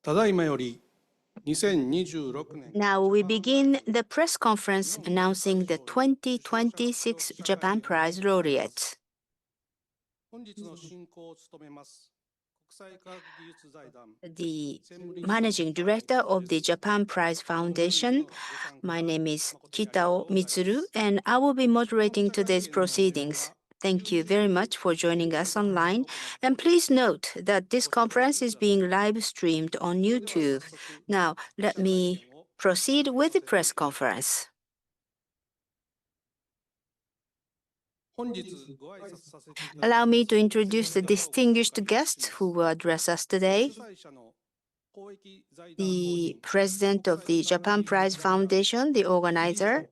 ただいまより2026年 Now we begin the press conference announcing the 2026 Japan Prize laureates. 本日の進行を務めます国際科学技術財団 The Managing Director of the Japan Prize Foundation. My name is Kitao Mitsuru, and I will be moderating today's proceedings. Thank you very much for joining us online. And please note that this conference is being live streamed on YouTube. Now, let me proceed with the press conference. 本日ご挨拶させていただきます Allow me to introduce the distinguished guests who will address us today. 主催者の公益財団法 The 人 president of the Japan Prize Foundation, the organizer,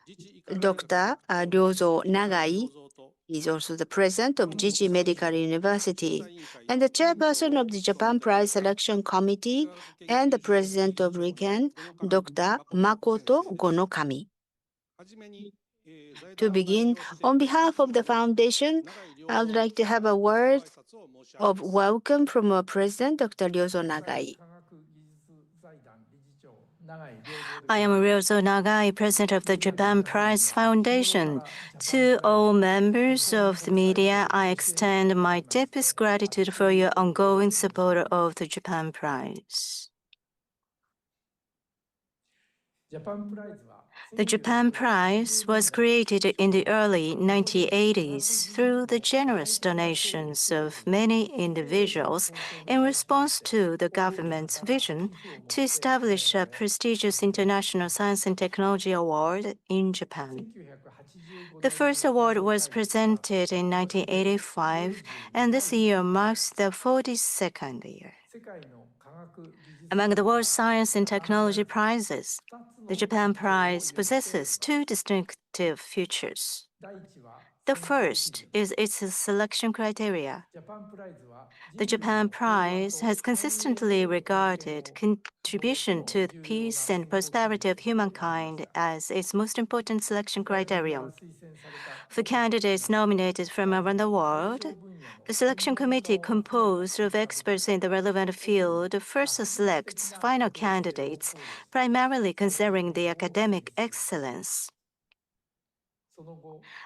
自治医科大学 Dr. Ryozo 井上 Nagai. 良三と He is also the president of Jiji Medical University and the chairperson of the Japan Prize Selection Committee and the president of RIKEN, Dr. Makoto Gonokami. はじめに To begin, on behalf of the foundation, I would like to have a word of welcome from our president, Dr. Ryozo Nagai. I am Ryozo Nagai, president of the Japan Prize Foundation. To all members of the media, I extend my deepest gratitude for your ongoing support of the Japan Prize. The Japan Prize was created in the early 1980s through the generous donations of many individuals in response to the government's vision to establish a prestigious international science and technology award in Japan. The first award was presented in 1985, and this year marks the 42nd year. Among the world's science and technology prizes, the Japan Prize possesses two distinctive features. The first is its selection criteria. The Japan Prize has consistently regarded contribution to the peace and prosperity of humankind as its most important selection criterion. For candidates nominated from around the world, the selection committee, composed of experts in the relevant field, first selects final candidates, primarily considering the academic excellence.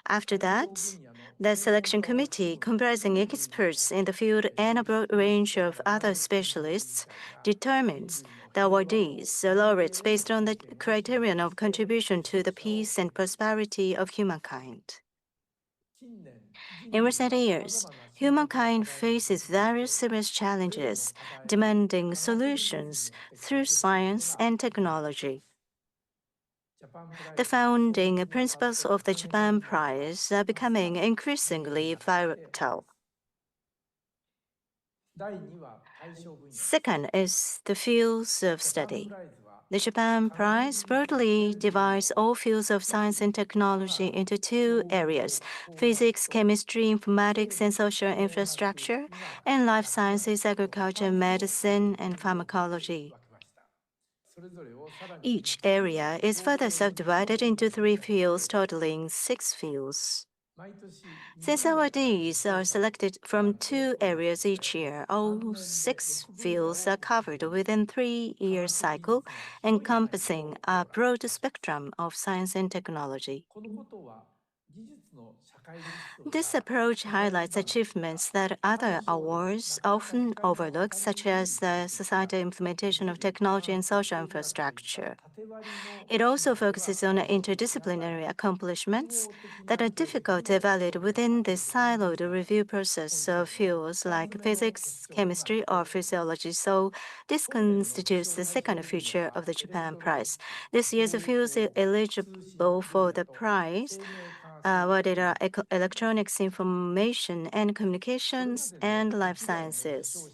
After that, the selection committee, comprising experts in the field and a broad range of other specialists, determines the awardees, the laureates, based on the criterion of contribution to the peace and prosperity of humankind. In recent years, humankind faces various serious challenges, demanding solutions through science and technology. The founding principles of the Japan Prize are becoming increasingly vital. Second is the fields of study. The Japan Prize broadly divides all fields of science and technology into two areas: physics, chemistry, informatics, and social infrastructure, and life sciences, agriculture, medicine, and pharmacology. Each area is further subdivided into three fields, totaling 6 fields. Since awardees are selected from two areas each year, all 6 fields are covered within a 3-year cycle, encompassing a broad spectrum of science and technology. This approach highlights achievements that other awards often overlook, such as the societal implementation of technology and social infrastructure. It also focuses on interdisciplinary accomplishments that are difficult to evaluate within the siloed review process of fields like physics, chemistry, or physiology. So this constitutes the second feature of the Japan Prize. This year's fields eligible for the prize what are electronics, information and communications, and life sciences.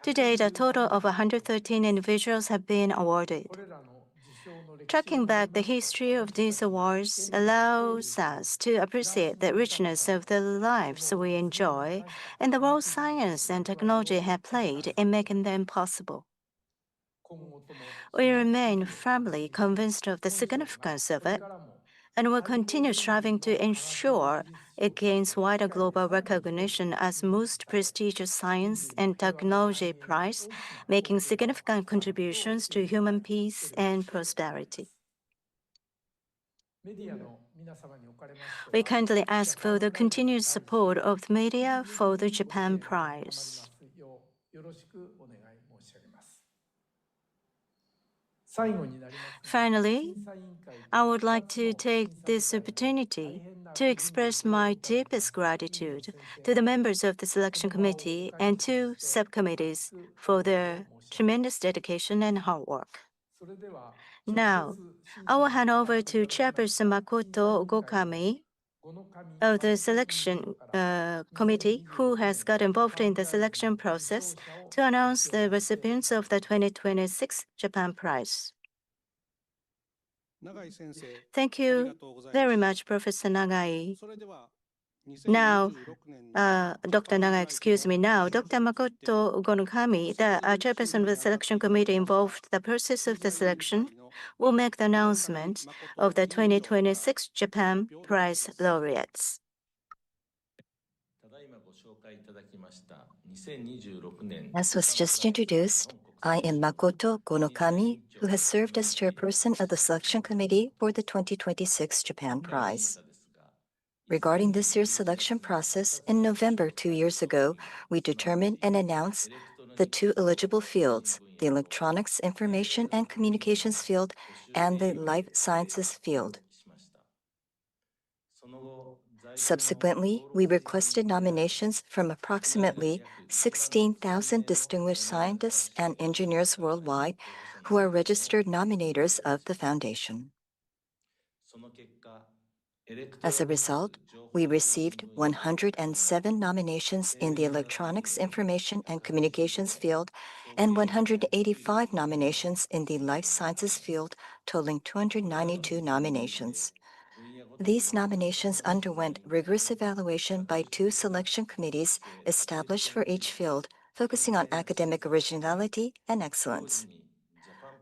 To date, a total of 113 individuals have been awarded. Tracking back the history of these awards allows us to appreciate the richness of the lives we enjoy and the role science and technology have played in making them possible. We remain firmly convinced of the significance of it, and will continue striving to ensure it gains wider global recognition as most prestigious science and technology prize, making significant contributions to human peace and prosperity. We kindly ask for the continued support of the media for the Japan Prize. Finally, I would like to take this opportunity to express my deepest gratitude to the members of the selection committee and two subcommittees for their tremendous dedication and hard work. Now, I will hand over to Chairperson Makoto Gokami of the selection committee, who has got involved in the selection process, to announce the recipients of the 2026 Japan Prize. Thank you very much, Professor Nagai. Now, Dr. Nagai, excuse me. Now, Dr. Makoto Gonokami, the chairperson of the selection committee involved in the process of the selection, will make the announcement of the 2026 Japan Prize laureates. As was just introduced, I am Makoto Gonokami, who has served as chairperson of the selection committee for the 2026 Japan Prize. Regarding this year's selection process, in November 2 years ago, we determined and announced the two eligible fields, the Electronics, Information and Communications field and the Life Sciences field. Subsequently, we requested nominations from approximately 16,000 distinguished scientists and engineers worldwide who are registered nominators of the Foundation. As a result, we received 107 nominations in the Electronics, Information and Communications field and 185 nominations in the Life Sciences field, totaling 292 nominations. These nominations underwent rigorous evaluation by two selection committees established for each field, focusing on academic originality and excellence.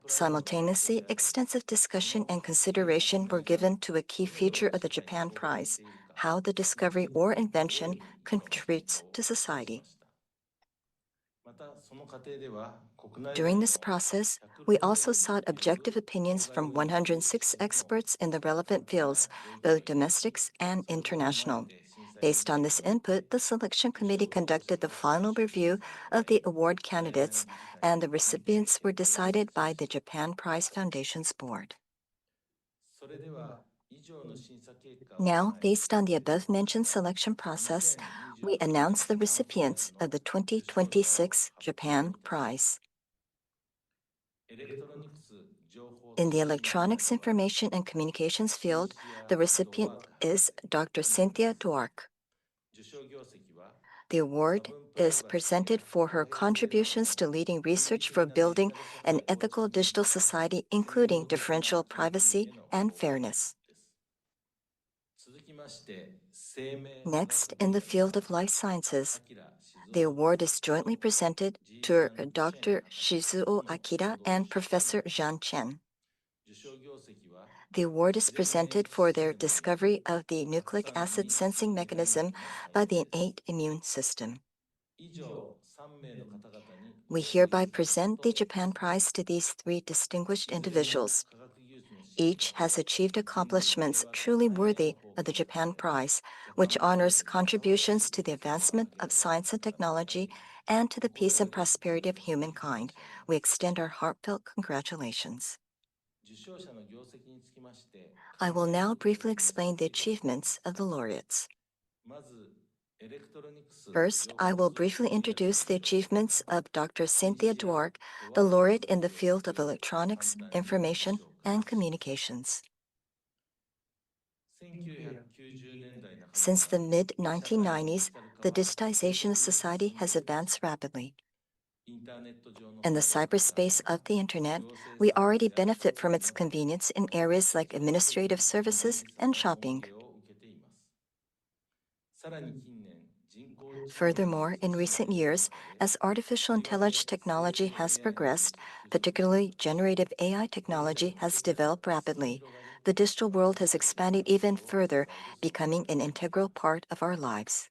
Simultaneously, extensive discussion and consideration were given to a key feature of the Japan Prize, how the discovery or invention contributes to society. During this process, we also sought objective opinions from 106 experts in the relevant fields, both domestics and international. Based on this input, the selection committee conducted the final review of the award candidates, and the recipients were decided by the Japan Prize Foundation's board. Now, based on the above-mentioned selection process, we announce the recipients of the 2026 Japan Prize. In the Electronics, Information and Communications field, the recipient is Dr. Cynthia Dwork. The award is presented for her contributions to leading research for building an ethical digital society, including differential privacy and fairness. Next, in the field of life sciences, the award is jointly presented to Dr. Shizuo Akira and Professor Jean Chen. The award is presented for their discovery of the nucleic acid sensing mechanism by the innate immune system. We hereby present the Japan Prize to these three distinguished individuals. Each has achieved accomplishments truly worthy of the Japan Prize, which honors contributions to the advancement of science and technology and to the peace and prosperity of humankind. We extend our heartfelt congratulations. I will now briefly explain the achievements of the laureates. First, I will briefly introduce the achievements of Dr. Cynthia Dwork, the laureate in the field of electronics, information, and communications. Since the mid-1990s, the digitization of society has advanced rapidly. In the cyberspace of the Internet, we already benefit from its convenience in areas like administrative services and shopping. Furthermore, in recent years, as artificial intelligence technology has progressed, particularly generative AI technology has developed rapidly. the digital world has expanded even further, becoming an integral part of our lives.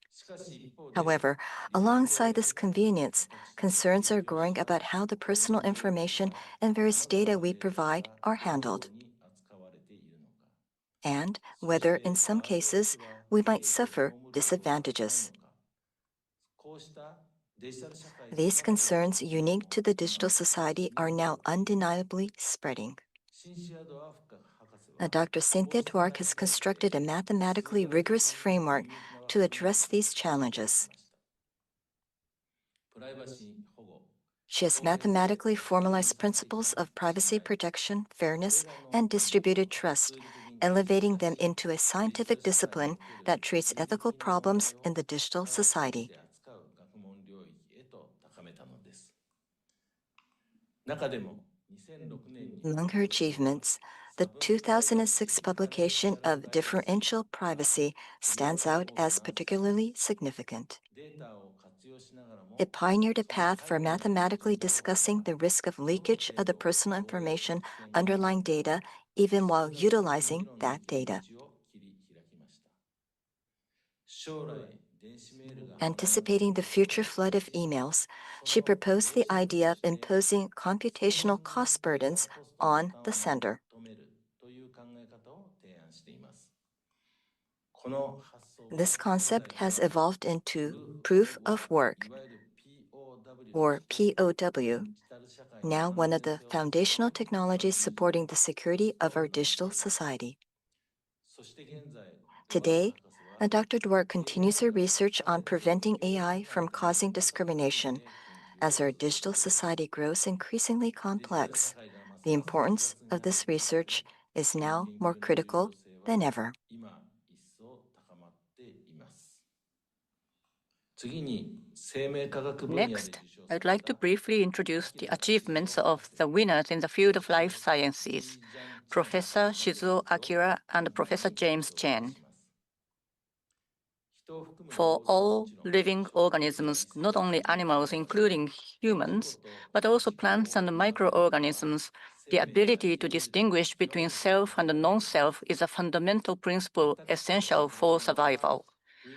However, alongside this convenience, concerns are growing about how the personal information and various data we provide are handled, and whether, in some cases, we might suffer disadvantages. These concerns unique to the digital society are now undeniably spreading. Dr. Cynthia Dwark has constructed a mathematically rigorous framework to address these challenges. She has mathematically formalized principles of privacy protection, fairness, and distributed trust, elevating them into a scientific discipline that treats ethical problems in the digital society. Among her achievements, the 2006 publication of Differential Privacy stands out as particularly significant. It pioneered a path for mathematically discussing the risk of leakage of the personal information underlying data, even while utilizing that data. Anticipating the future flood of emails, she proposed the idea of imposing computational cost burdens on the sender. This concept has evolved into proof of work, or POW, now one of the foundational technologies supporting the security of our digital society. Today, Dr. Dwark continues her research on preventing AI from causing discrimination. As our digital society grows increasingly complex, the importance of this research is now more critical than ever. Next, I'd like to briefly introduce the achievements of the winners in the field of life sciences, Professor Shizuo Akira and Professor James Chen. For all living organisms, not only animals including humans, but also plants and microorganisms, the ability to distinguish between self and non-self is a fundamental principle essential for survival.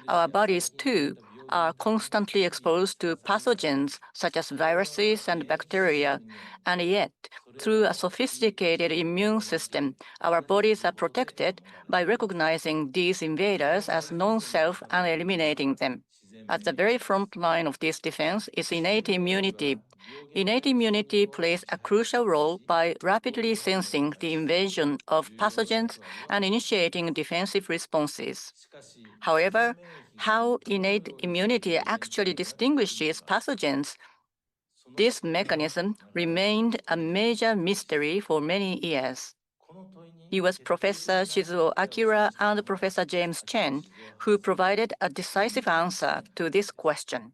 Our bodies, too, are constantly exposed to pathogens such as viruses and bacteria, and yet, through a sophisticated immune system, our bodies are protected by recognizing these invaders as non-self and eliminating them. At the very front line of this defense is innate immunity. Innate immunity plays a crucial role by rapidly sensing the invasion of pathogens and initiating defensive responses. However, how innate immunity actually distinguishes pathogens, this mechanism remained a major mystery for many years. It was Professor Shizuo Akira and Professor James Chen who provided a decisive answer to this question.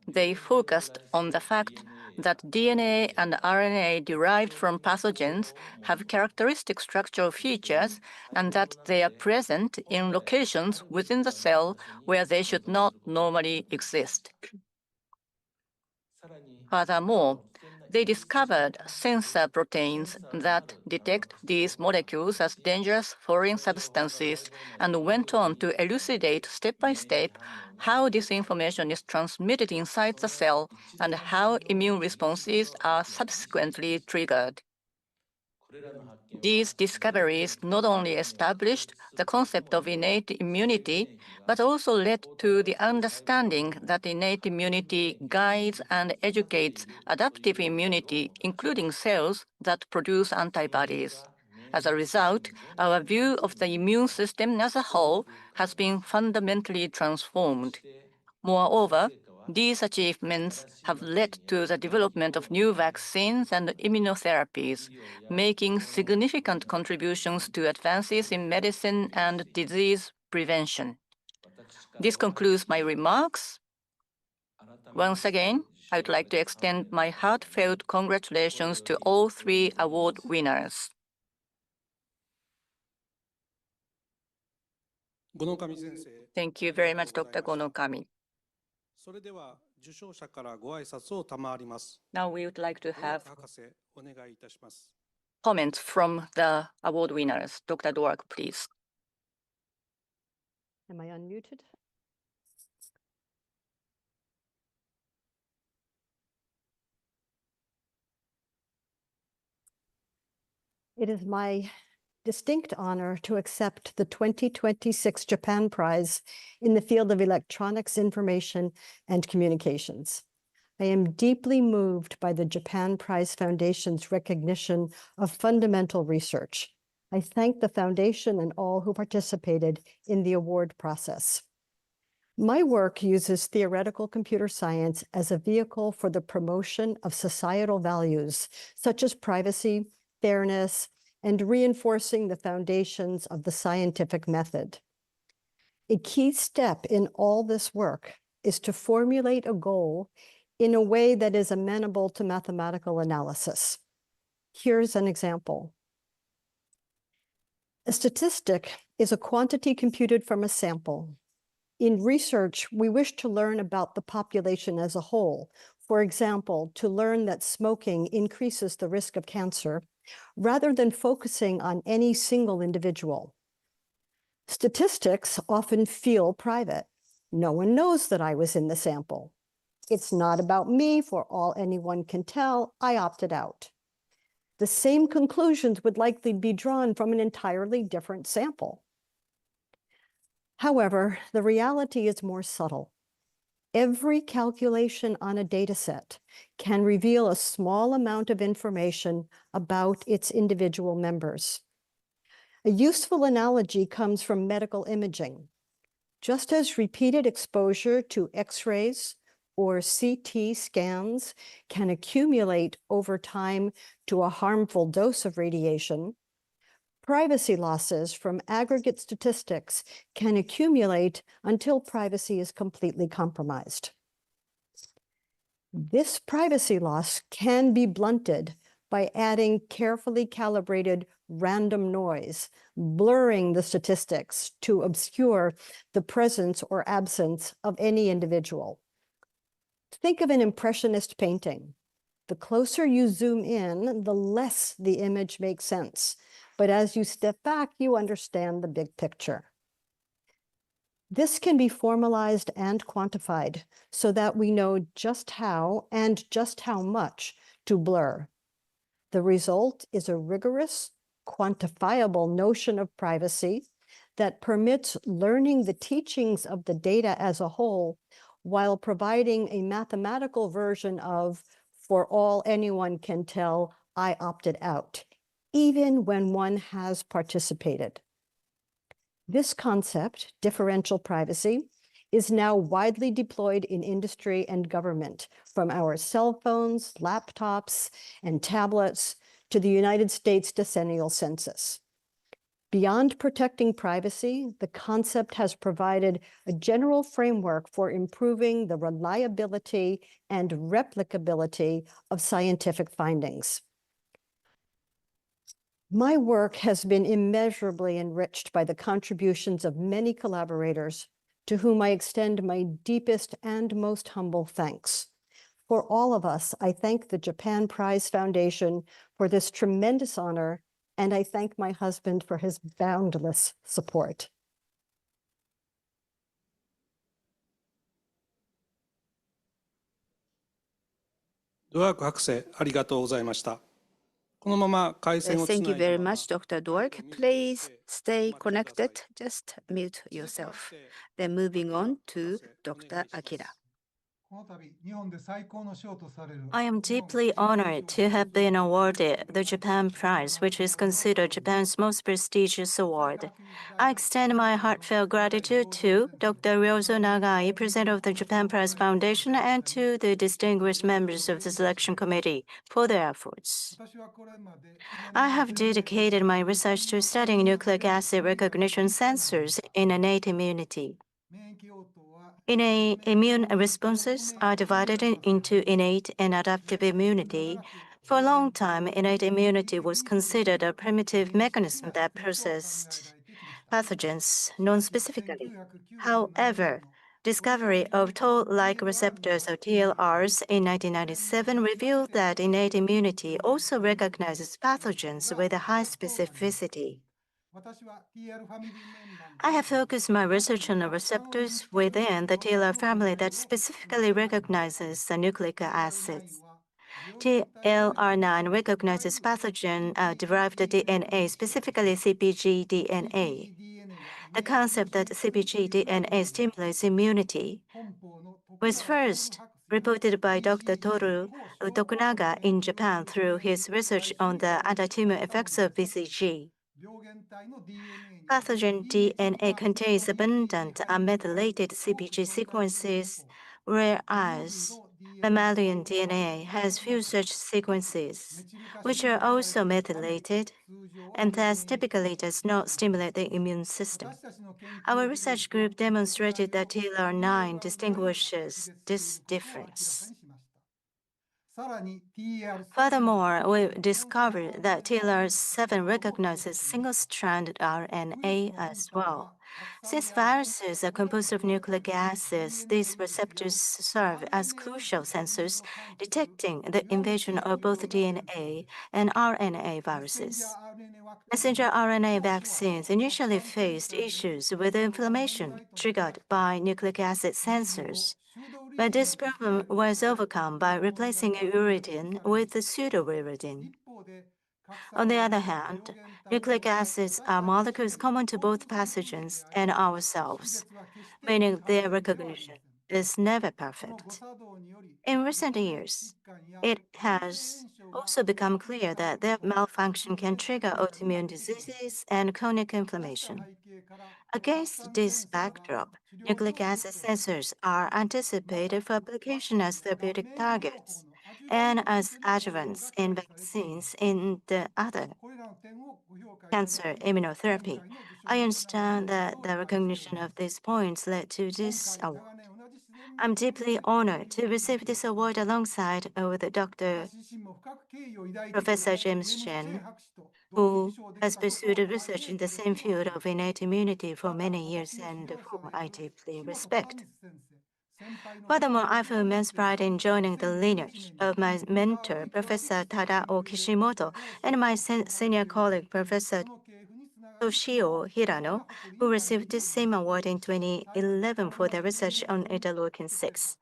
They focused on the fact that DNA and RNA derived from pathogens have characteristic structural features and that they are present in locations within the cell where they should not normally exist. Furthermore, they discovered sensor proteins that detect these molecules as dangerous foreign substances and went on to elucidate step by step how this information is transmitted inside the cell and how immune responses are subsequently triggered. These discoveries not only established the concept of innate immunity, but also led to the understanding that innate immunity guides and educates adaptive immunity, including cells that produce antibodies. As a result, our view of the immune system as a whole has been fundamentally transformed. Moreover, these achievements have led to the development of new vaccines and immunotherapies, making significant contributions to advances in medicine and disease prevention. This concludes my remarks. Once again, I would like to extend my heartfelt congratulations to all three award winners. Thank you very much, Dr. Gonokami. Now we would like to have comments from the award winners. Dr. Dwork, please. Am I unmuted? It is my distinct honor to accept the 2026 Japan Prize in the field of electronics, information, and communications. I am deeply moved by the Japan Prize Foundation's recognition of fundamental research. I thank the foundation and all who participated in the award process. My work uses theoretical computer science as a vehicle for the promotion of societal values, such as privacy, fairness, and reinforcing the foundations of the scientific method. A key step in all this work is to formulate a goal in a way that is amenable to mathematical analysis. Here's an example. A statistic is a quantity computed from a sample. In research, we wish to learn about the population as a whole. For example, to learn that smoking increases the risk of cancer, rather than focusing on any single individual. Statistics often feel private. No one knows that I was in the sample. It's not about me, for all anyone can tell, I opted out. The same conclusions would likely be drawn from an entirely different sample. However, the reality is more subtle. Every calculation on a data set can reveal a small amount of information about its individual members. A useful analogy comes from medical imaging. Just as repeated exposure to X-rays or CT scans can accumulate over time to a harmful dose of radiation, privacy losses from aggregate statistics can accumulate until privacy is completely compromised. This privacy loss can be blunted by adding carefully calibrated random noise, blurring the statistics to obscure the presence or absence of any individual. Think of an impressionist painting. The closer you zoom in, the less the image makes sense. But as you step back, you understand the big picture. This can be formalized and quantified so that we know just how and just how much to blur. The result is a rigorous, quantifiable notion of privacy that permits learning the teachings of the data as a whole while providing a mathematical version of, for all anyone can tell, I opted out, even when one has participated. This concept, differential privacy, is now widely deployed in industry and government, from our cell phones, laptops, and tablets to the United States decennial census. Beyond protecting privacy, the concept has provided a general framework for improving the reliability and replicability of scientific findings. My work has been immeasurably enriched by the contributions of many collaborators to whom I extend my deepest and most humble thanks. For all of us, I thank the Japan Prize Foundation for this tremendous honor, and I thank my husband for his boundless support. ドワーク博士、ありがとうございました。このまま回線をつ Thank な you いだ very まま much, Dr. Dwork. Please stay connected. Just mute yourself. Then moving on to Dr. Akira. I am deeply honored to have been awarded the Japan Prize, which is considered Japan's most prestigious award. I extend my heartfelt gratitude to Dr. Ryozo Nagai, President of the Japan Prize Foundation, and to the distinguished members of the selection committee for their efforts. I have dedicated my research to studying nucleic acid recognition sensors in innate immunity. Innate immune responses are divided into innate and adaptive immunity. For a long time, innate immunity was considered a primitive mechanism that processed pathogens non-specifically. However, discovery of toll-like receptors, or TLRs, in 1997 revealed that innate immunity also recognizes pathogens with a high specificity. I have focused my research on the receptors within the TLR family that specifically recognizes the nucleic acids. TLR9 recognizes pathogen-derived DNA, specifically CpG DNA. The concept that CpG DNA stimulates immunity was first reported by Dr. Toru Tokunaga in Japan through his research on the anti-tumor effects of BCG. Pathogen DNA contains abundant unmethylated CpG sequences, whereas mammalian DNA has few such sequences, which are also methylated and thus typically does not stimulate the immune system. Our research group demonstrated that TLR9 distinguishes this difference. Furthermore, we discovered that TLR7 recognizes single-stranded RNA as well. Since viruses are composed of nucleic acids, these receptors serve as crucial sensors detecting the invasion of both DNA and RNA viruses. Messenger RNA vaccines initially faced issues with inflammation triggered by nucleic acid sensors, but this problem was overcome by replacing uridine with pseudouridine. On the other hand, nucleic acids are molecules common to both pathogens and ourselves, meaning their recognition is never perfect. In recent years, it has also become clear that their malfunction can trigger autoimmune diseases and chronic inflammation. Against this backdrop, nucleic acid sensors are anticipated for application as therapeutic targets and as adjuvants in vaccines in the other cancer immunotherapy. I understand that the recognition of these points led to this award. I'm deeply honored to receive this award alongside with Dr. Professor James Chen, who has pursued research in the same field of innate immunity for many years and whom I deeply respect. Furthermore, I feel immense pride in joining the lineage of my mentor, Professor Tadao Kishimoto, and my senior colleague, Professor Toshio Hirano, who received this same award in 2011 for their research on interleukin-6.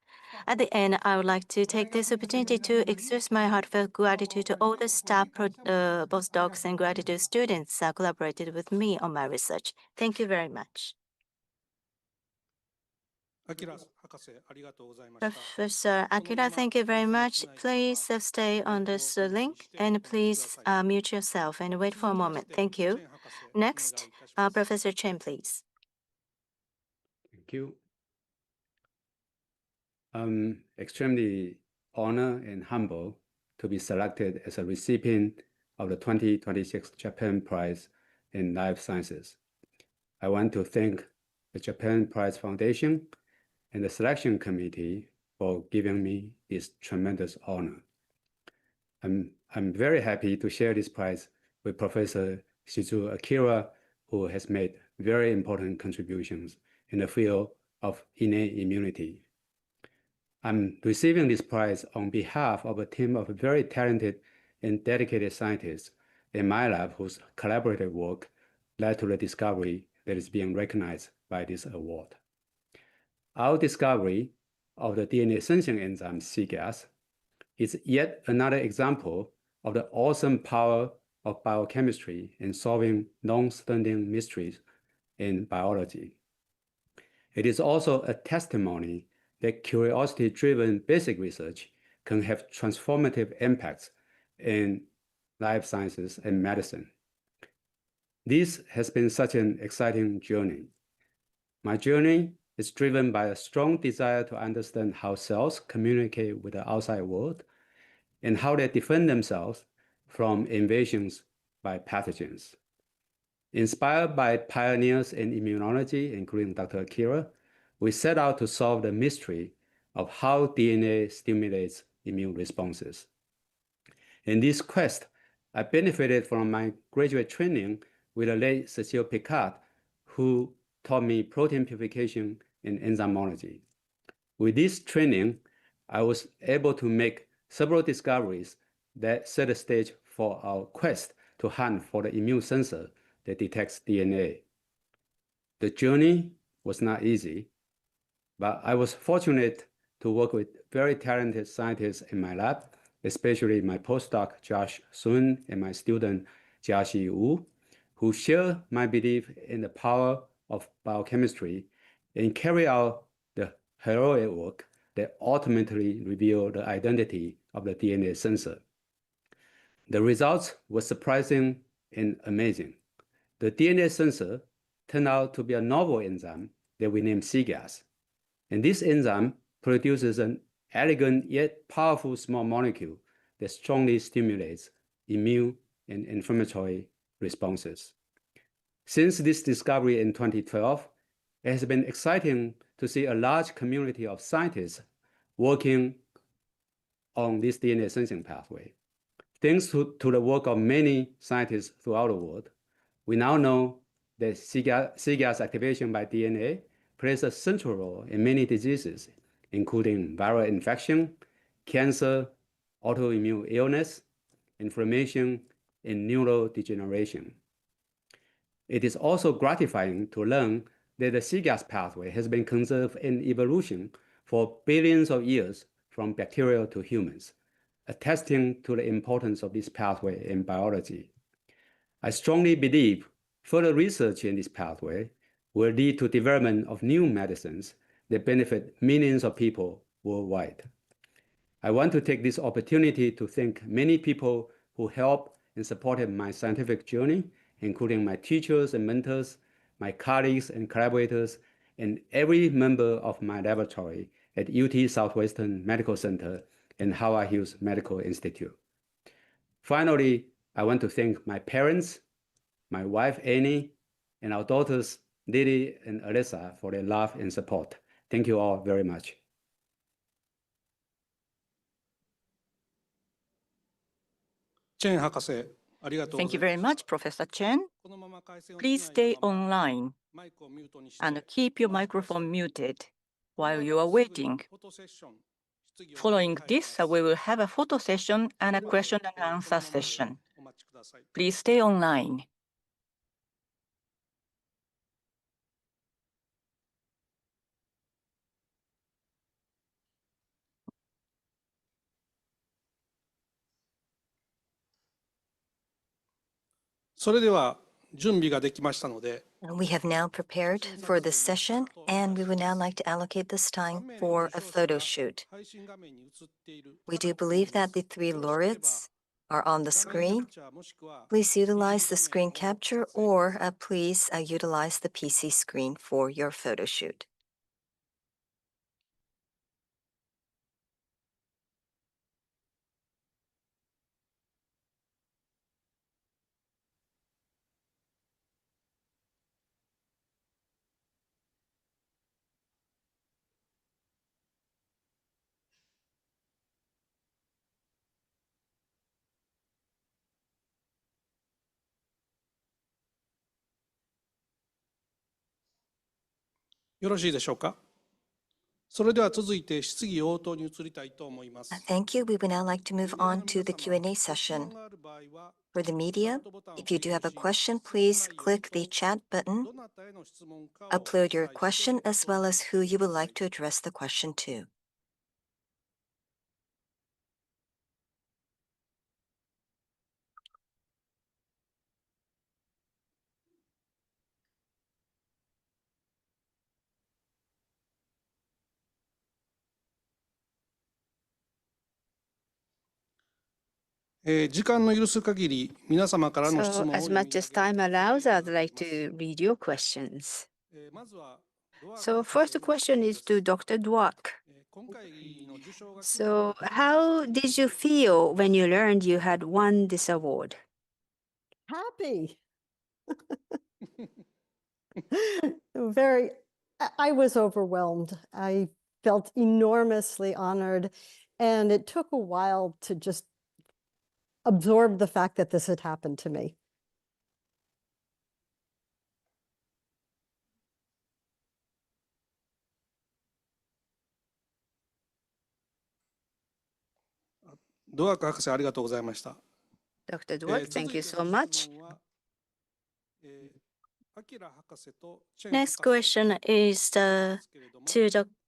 At the end, I would like to take this opportunity to express my heartfelt gratitude to all the staff, postdocs, and graduate students who collaborated with me on my research. Thank you very much. Professor Akira, thank you very much. Please stay on this link and please mute yourself and wait for a moment. Thank you. Next, Professor Chen, please. Thank you. I'm extremely honored and humbled to be selected as a recipient of the 2026 Japan Prize in Life Sciences. I want to thank the Japan Prize Foundation and the selection committee for giving me this tremendous honor. I'm very happy to share this prize with Professor Shizuo Akira, who has made very important contributions in the field of innate immunity. I'm receiving this prize on behalf of a team of very talented and dedicated scientists in my lab whose collaborative work led to the discovery that is being recognized by this award. Our discovery of the DNA sensing enzyme cGAS is yet another example of the awesome power of biochemistry in solving long-standing mysteries in biology. It is also a testimony that curiosity-driven basic research can have transformative impacts in life sciences and medicine. This has been such an exciting journey. My journey is driven by a strong desire to understand how cells communicate with the outside world and how they defend themselves from invasions by pathogens. Inspired by pioneers in immunology, including Dr. Akira, we set out to solve the mystery of how DNA stimulates immune responses. In this quest, I benefited from my graduate training with the late Cecile Picard, who taught me protein purification in enzymology. With this training, I was able to make several discoveries that set the stage for our quest to hunt for the immune sensor that detects DNA. The journey was not easy, but I was fortunate to work with very talented scientists in my lab, especially my postdoc Josh Sun and my student Jiaxi Wu, who share my belief in the power of biochemistry and carry out the heroic work that ultimately reveal the identity of the DNA sensor. The results were surprising and amazing. The DNA sensor turned out to be a novel enzyme that we named cGAS. And this enzyme produces an elegant yet powerful small molecule that strongly stimulates immune and inflammatory responses. Since this discovery in 2012, it has been exciting to see a large community of scientists working on this DNA sensing pathway. Thanks to the work of many scientists throughout the world, we now know that cGAS activation by DNA plays a central role in many diseases, including viral infection, cancer, autoimmune illness, inflammation, and neurodegeneration. It is also gratifying to learn that the cGAS pathway has been conserved in evolution for billions of years from bacteria to humans, attesting to the importance of this pathway in biology. I strongly believe further research in this pathway will lead to development of new medicines that benefit millions of people worldwide. I want to take this opportunity to thank many people who helped and supported my scientific journey, including my teachers and mentors, my colleagues and collaborators, and every member of my laboratory at UT Southwestern Medical Center and Howard Hughes Medical Institute. Finally, I want to thank my parents, my wife Annie, and our daughters Lily and Alyssa for their love and support. Thank you all very much. Thank you very much, Professor Chen. Please stay online and keep your microphone muted while you are waiting. Following this, we will have a photo session and a question and answer session. Please stay online. We have now prepared for this session, and we would now like to allocate this time for a photo shoot. We do believe that the 3 laureates are on the screen. Please utilize the screen capture, or please utilize the PC screen for your photo shoot. Thank you. We would now like to move on to the Q&A session. For the media, if you do have a question, please click the chat button, upload your question as well as who you would like to address the question to. So, as much as time allows, I'd like to read your questions. So, first question is to Dr. Dweck. So, how did you feel when you learned you had won this award? Happy. I was overwhelmed. I felt enormously honored, and it took a while to just absorb the fact that this had happened to me. ドワーク博士ありがとうございました。Dr. Dweck, thank you so much. Next question is to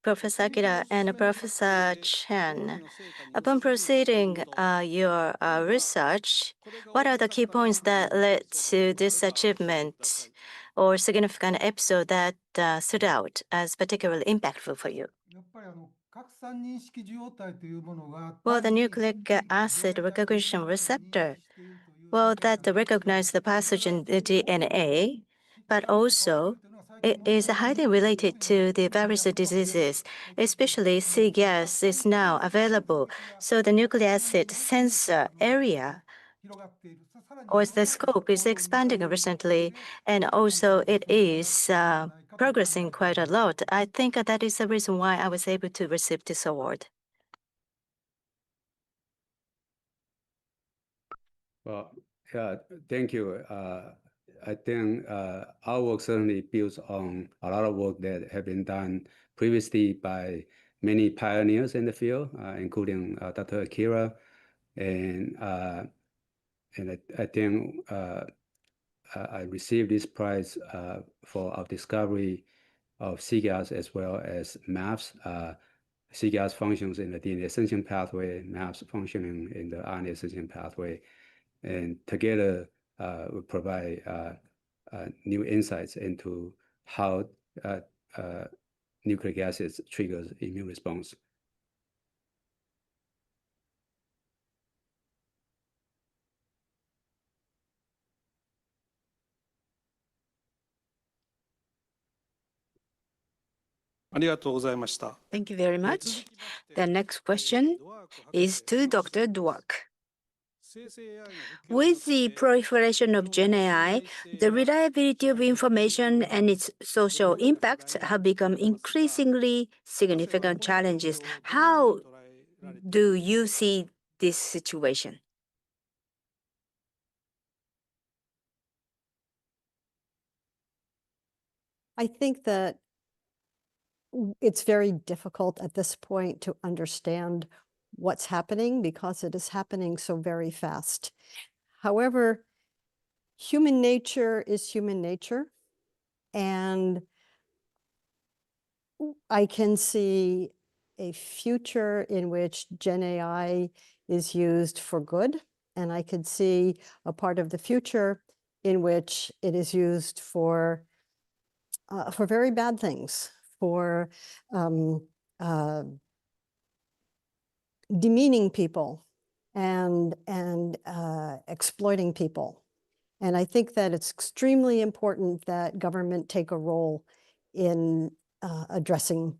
Professor Akira and Professor Chen. Upon proceeding your research, what are the key points that led to this achievement or significant episode that stood out as particularly impactful for you? Well, the nucleic acid recognition receptor, well, that recognize the passage in the DNA, but also it is highly related to the various diseases, especially C gas is now available. So the nucleic acid sensor area or the scope is expanding recently, and also it is progressing quite a lot. I think that is the reason why I was able to receive this award. Well, yeah, thank you. I think our work certainly builds on a lot of work that have been done previously by many pioneers in the field, including Dr. Akira. And I think I received this prize for our discovery of CGAS as well as MAPS. CGAS functions in the DNA ascension pathway, MAPS functioning in the RNA ascension pathway. And together, we provide new insights into how nucleic acids triggers immune response. Thank you very much. The next question is to Dr. Dweck. With the proliferation of Gen AI, the reliability of information and its social impacts have become increasingly significant challenges. How do you see this situation? I think that it's very difficult at this point to understand what's happening because it is happening so very fast. However, human nature is human nature, and I can see a future in which Gen AI is used for good, and I could see a part of the future in which it is used for very bad things, for demeaning people and exploiting people. And I think that it's extremely important that government take a role in addressing,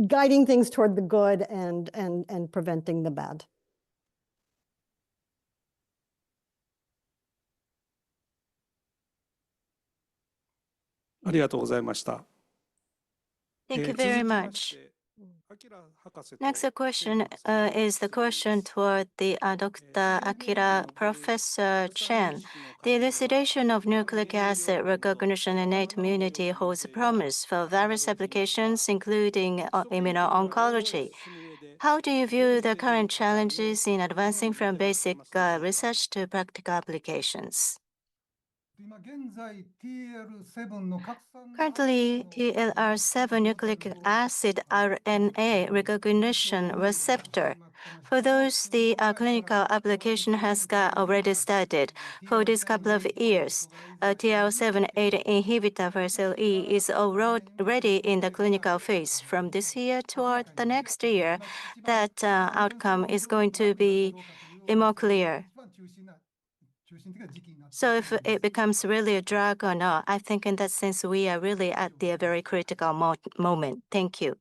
guiding things toward the good and preventing the bad. Thank you very much. Next question is the question toward the Dr. Akira, Professor Chen. The elucidation of nucleic acid recognition in innate immunity holds promise for various applications, including immuno-oncology. How do you view the current challenges in advancing from basic research to practical applications? Currently, TLR7 nucleic acid RNA recognition receptor. For those, the clinical application has already started. For this couple of years, TLR7/8 inhibitor for SLE is already in the clinical phase. From this year toward the next year, that outcome is going to be more clear. So if it becomes really a drug or not, I think in that sense, we are really at the very critical moment. Thank you.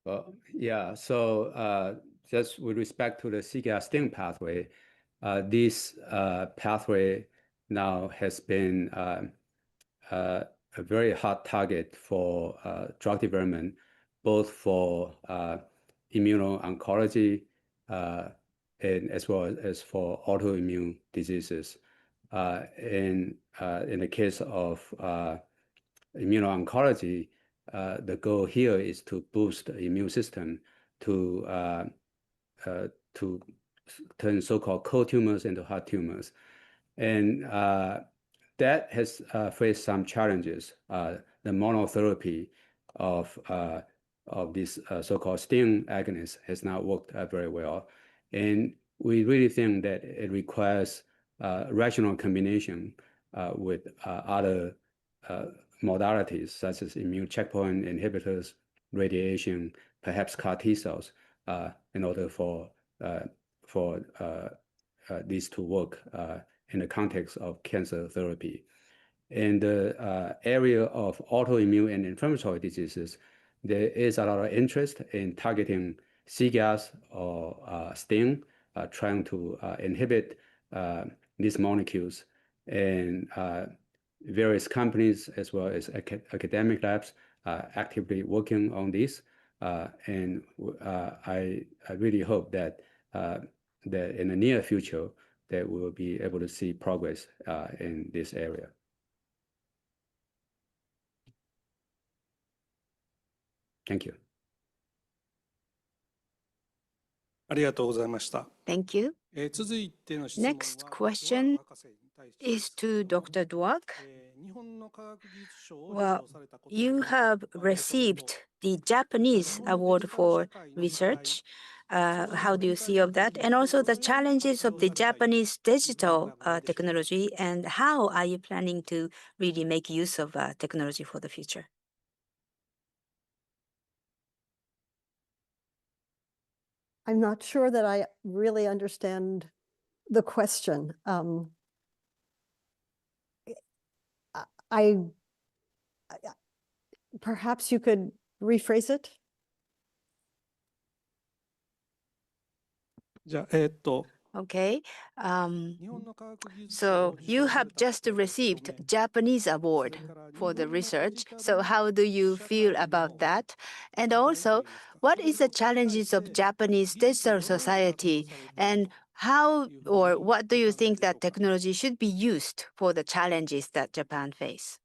Well, yeah, so just with respect to the CGA-STING pathway, this pathway now has been a very hot target for drug development, both for immuno-oncology and as well as for autoimmune diseases. In the case of immuno-oncology, the goal here is to boost the immune system to turn so-called cold tumors into hot tumors. And that has faced some challenges. The monotherapy of this so-called STING agonist has not worked very well. And we really think that it requires rational combination with other modalities such as immune checkpoint inhibitors, radiation, perhaps CAR T cells, in order for these to work in the context of cancer therapy. In the area of autoimmune and inflammatory diseases, there is a lot of interest in targeting CGAS or STING, trying to inhibit these molecules. And various companies as well as academic labs are actively working on this. And I really hope that that in the near future that we will be able to see progress in this area. Thank you. ありがとうございました。 Thank you. 続いての質問は Next question 博士に対して is to Dr. Dweck. 日本の科学技術賞を Well, 受賞されたこと you have received the Japanese award for research. How do you see of that? And also the challenges of the Japanese digital technology, and how are you planning to really make use of technology for the future? I'm not sure that I really understand the question. I perhaps you could rephrase it. じゃあ、 Okay. 日本の科学技術賞 So を受賞 you さ have れたこと just を含め received Japanese award for the research. So how do you feel about that? And also, what is the challenges of Japanese digital society, and how or what do you think that technology should be used for the challenges that Japan face?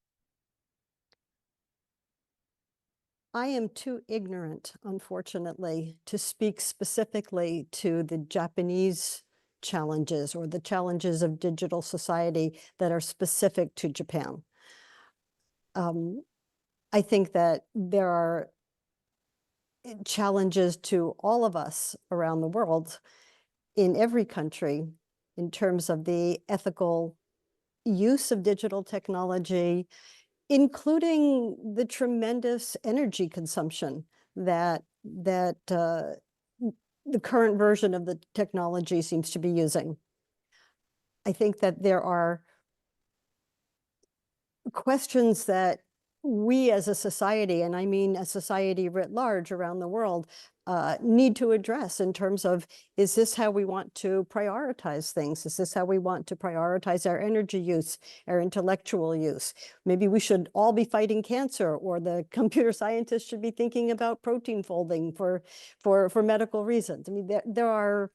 I am too ignorant, unfortunately, to speak specifically to the Japanese challenges or the challenges of digital society that are specific to Japan. I think that there are challenges to all of us around the world in every country in terms of the ethical use of digital technology, including the tremendous energy consumption that the current version of the technology seems to be using. I think that there are questions that we as a society, and I mean a society writ large around the world, need to address in terms of, is this how we want to prioritize things? Is this how we want to prioritize our energy use, our intellectual use? Maybe we should all be fighting cancer, or the computer scientists should be thinking about protein folding for medical reasons. I mean, there are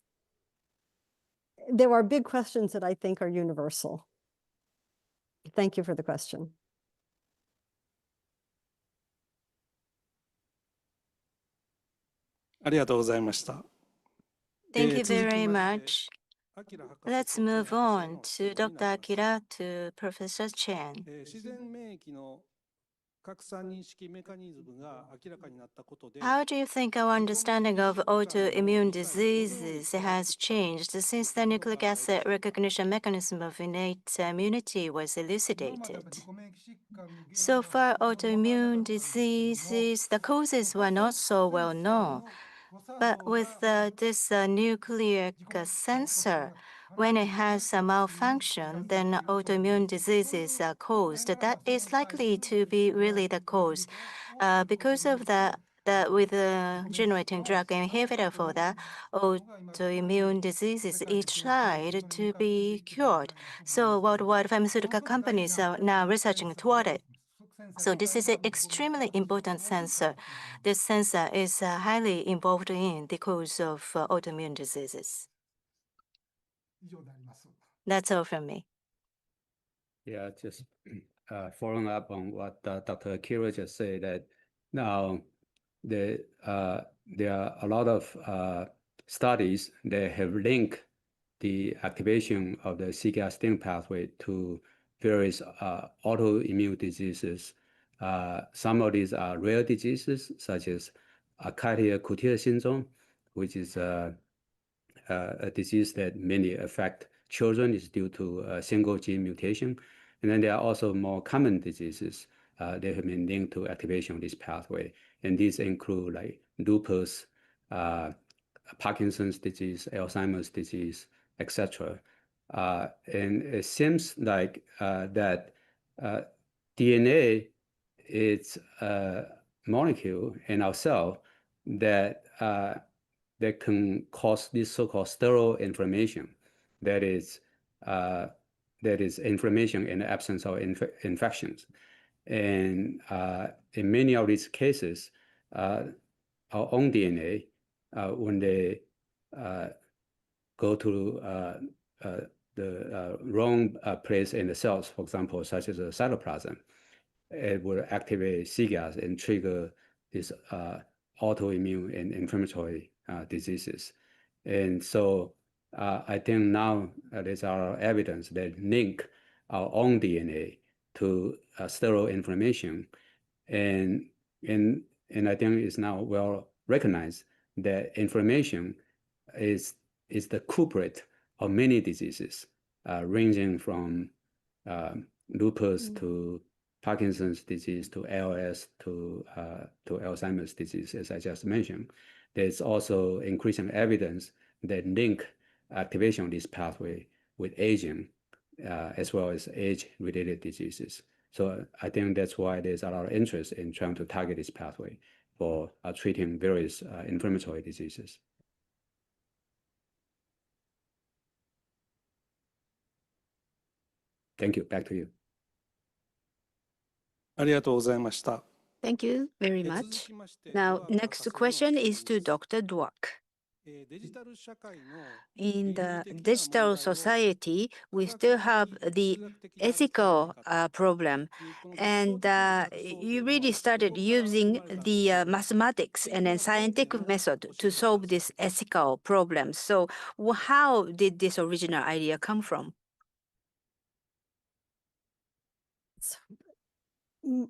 big questions that I think are universal. Thank you for the question. Thank you very much. Let's move on to Dr. Akira, to Professor Chen. 自然免疫の拡散認識メカニズムが明らかになったことで How do you think our understanding of autoimmune diseases has changed since the nucleic acid recognition mechanism of innate immunity was elucidated? So far, autoimmune diseases, the causes were not so well known. But with this nucleic sensor, when it has a malfunction, then autoimmune diseases are caused. That is likely to be really the cause. Because of that, with generating drug inhibitor for that, autoimmune diseases is tried to be cured. So worldwide pharmaceutical companies are now researching toward it. So this is an extremely important sensor. This sensor is highly involved in the cause of autoimmune diseases. That's all from me. Yeah, just following up on what Dr. Akira just said, that Now, there are a lot of studies that have linked the activation of the cGAS-STING pathway to various autoimmune diseases. Some of these are rare diseases, such as Achilles-Couture syndrome, which is a disease that mainly affect children. Is due to a single gene mutation. And then there are also more common diseases that have been linked to activation of this pathway. And these include like lupus, Parkinson's disease, Alzheimer's disease, etc. And it seems like that DNA is a molecule in our cell that that can cause this so-called steroid inflammation. That is inflammation in the absence of infections. And in many of these cases, our own DNA, when they go to the wrong place in the cells, for example, such as the cytoplasm, it will activate cGAS and trigger these autoimmune and inflammatory diseases. And so I think now there's our evidence that link our own DNA to steroid inflammation. And I think it's now well recognized that inflammation is the culprit of many diseases, ranging from lupus to Parkinson's disease to ALS to Alzheimer's disease, as I just mentioned. There's also increasing evidence that link activation of this pathway with aging, as well as age-related diseases. So I think that's why there's a lot of interest in trying to target this pathway for treating various inflammatory diseases. Thank you. Back to you. ありがとうございました。 Thank you very much. Now, next question is to Dr. Dwork. In the digital society, we still have the ethical problem. And you really started using the mathematics and then scientific method to solve this ethical problem. So how did this original idea come from?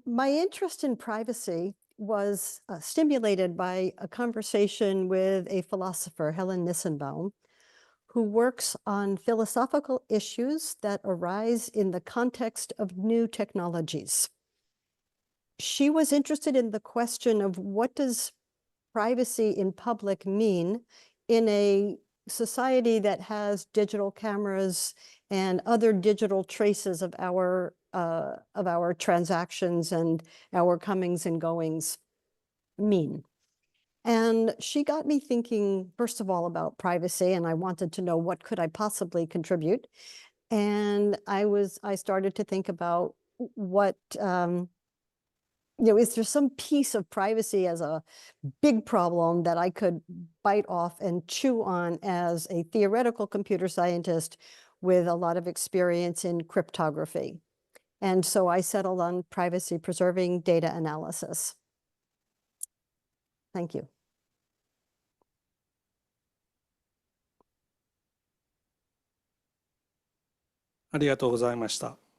My interest in privacy was stimulated by a conversation with a philosopher, Helen Nissenbaum, who works on philosophical issues that arise in the context of new technologies. She was interested in the question of what does privacy in public mean in a society that has digital cameras and other digital traces of our transactions and our comings and goings mean. And she got me thinking, first of all, about privacy, and I wanted to know what could I possibly contribute. And I started to think about what, is there some piece of privacy as a big problem that I could bite off and chew on as a theoretical computer scientist with a lot of experience in cryptography. And so I settled on privacy preserving data analysis. Thank you.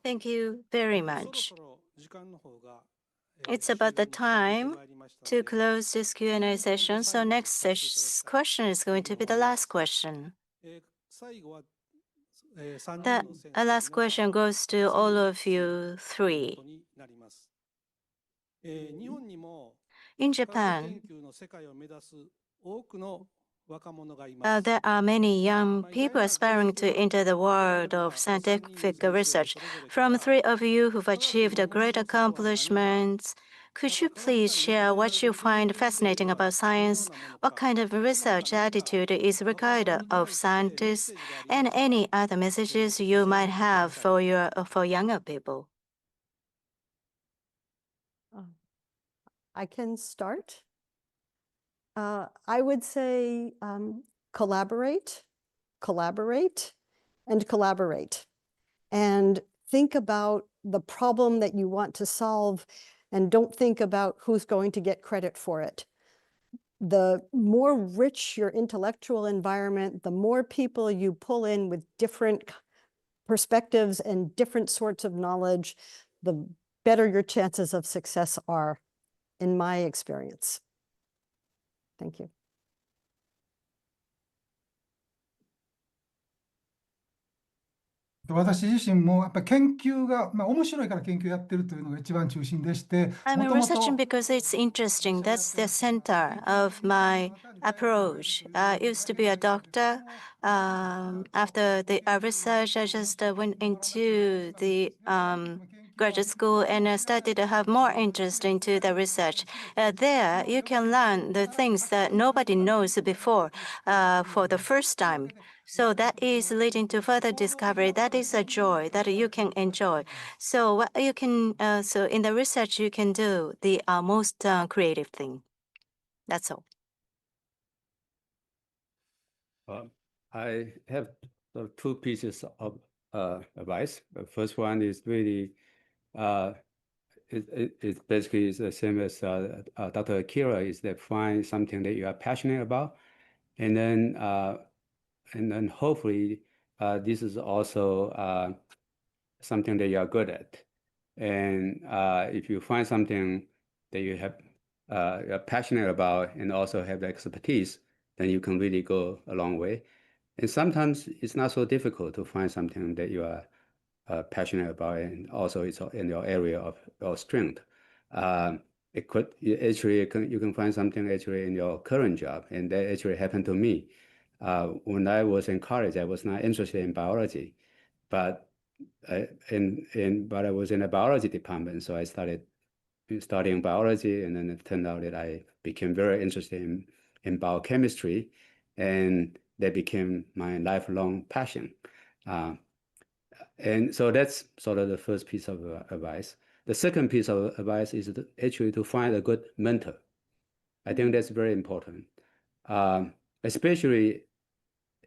Thank you very much. It's about the time to close this Q&A session. So next question is going to be the last question. The last question goes to all of you three. In Japan, there are many young people aspiring to enter the world of scientific research. From three of you who've achieved great accomplishments, could you please share what you find fascinating about science, what kind of research attitude is required of scientists, and any other messages you might have for younger people? I can start. I would say collaborate, and collaborate. And think about the problem that you want to solve and don't think about who's going to get credit for it. The more rich your intellectual environment, the more people you pull in with different perspectives and different sorts of knowledge, the better your chances of success are, in my experience. Thank you. 私自身もやっぱり研究が、面白いから研究やってるというのが一番中心でして、I'm もとも researching と because it's interesting. That's the center of my approach. I used to be a doctor. After the research, I just went into the graduate school and I started to have more interest into the research. There, you can learn the things that nobody knows before for the first time. So that is leading to further discovery. That is a joy that you can enjoy. So what you can, so in the research, you can do the most creative thing. That's all. I have two pieces of advice. The first one is really, it basically is the same as Dr. Akira, is that find something that you are passionate about, and then hopefully this is also something that you are good at. And if you find something that you have you're passionate about and also have the expertise, then you can really go a long way. And sometimes it's not so difficult to find something that you are passionate about, and also it's in your area of your strength. It could actually you can find something actually in your current job, and that actually happened to me. When I was in college, I was not interested in biology, but I was in a biology department, so I started studying biology, and then it turned out that I became very interested in biochemistry, and that became my lifelong passion. And so that's sort of the first piece of advice. The second piece of advice is actually to find a good mentor. I think that's very important, especially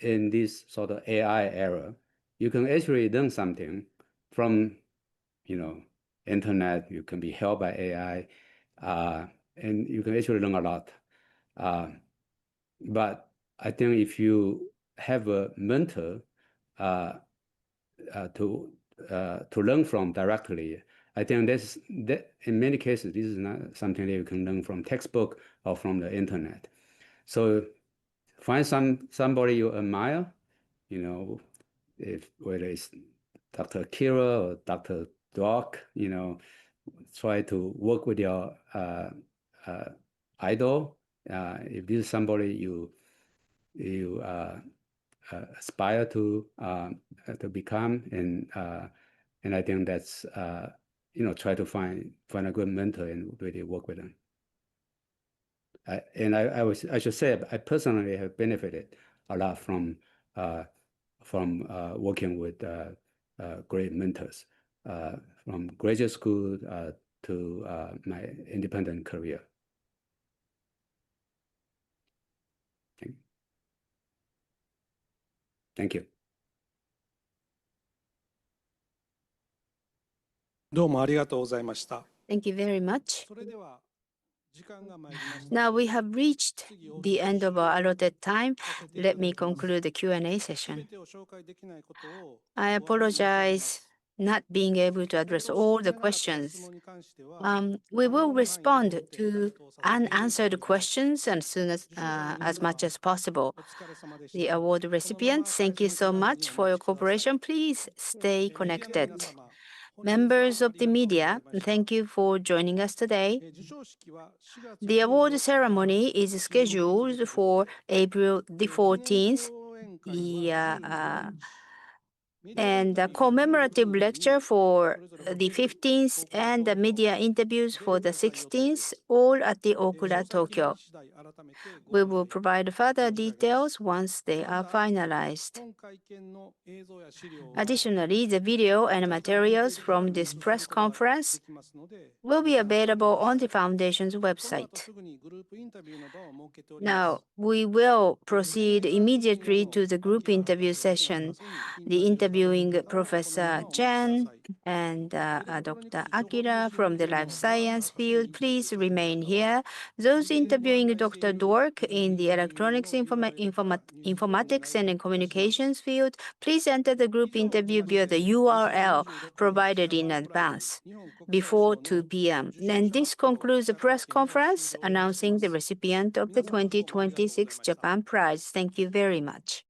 in this sort of AI era. You can actually learn something from, internet. You can be helped by AI, and you can actually learn a lot. But I think if you have a mentor to learn from directly, I think that in many cases this is not something that you can learn from textbook or from the internet. So find somebody you admire, whether it's Dr. Akira or Dr. Doc, try to work with your idol. If this is somebody you aspire to become, and I think that's try to find a good mentor and really work with them. And I should say I personally have benefited a lot from working with great mentors from graduate school to my independent career. Thank you. どうもありがとうございました。 Thank you very much. それでは時間が参りました。 Now we have reached the end of our allotted time. Let me conclude the Q&A す session. べてを紹介できないことを I お詫び申し上げま apologize す。 not being able to 先ほ address ど all 質 the 問なかった質 questions. 問に関しては We 可 will 能な範囲で respond お手 to 回答させていただきます。 unanswered questions as soon as much as possible. お疲れ様でし The た。 award このまま recipients, 最 thank 初 you の so クラウドに much お for your 待ちください。 cooperation. Please stay メディアの connected. 皆様、本日は Members あ of り the がとうござい media, ました。 thank you for joining us today. 授賞式は4月 The award 14 ceremony is 日 scheduled for April the 記念 14th. 講演会 The は15日 and the commemorative lecture for それぞれ the ホテル 15th and the media interviews for the 16th, all at the 詳 Okura, 細決ま Tokyo. り次第改めてご We 案 will 内 provide further 申し上げます。 details once they ま are た finalized. 本会見の映像や資料は Additionally, the video 国 and 際ファウンデー materials ション from に this する press ことが conference できますので will ご be 参照く available だ on さ the い。 foundation's この後 website. すぐにグループインタビューの場を設けております。 Now, we will proceed 事前番組へ immediately の to the ご group 記が interview 発表できませ session. ますようにインタ The ビュー interviewing Professor Chen and Dr. Akira from the life science field, please remain here. Those interviewing Dr. Dork in the electronics, informatics, and communications field, please enter the group interview via the URL provided in advance before 2 p.m. And this concludes the press conference announcing the recipient of the 2026 Japan Prize. Thank you very much.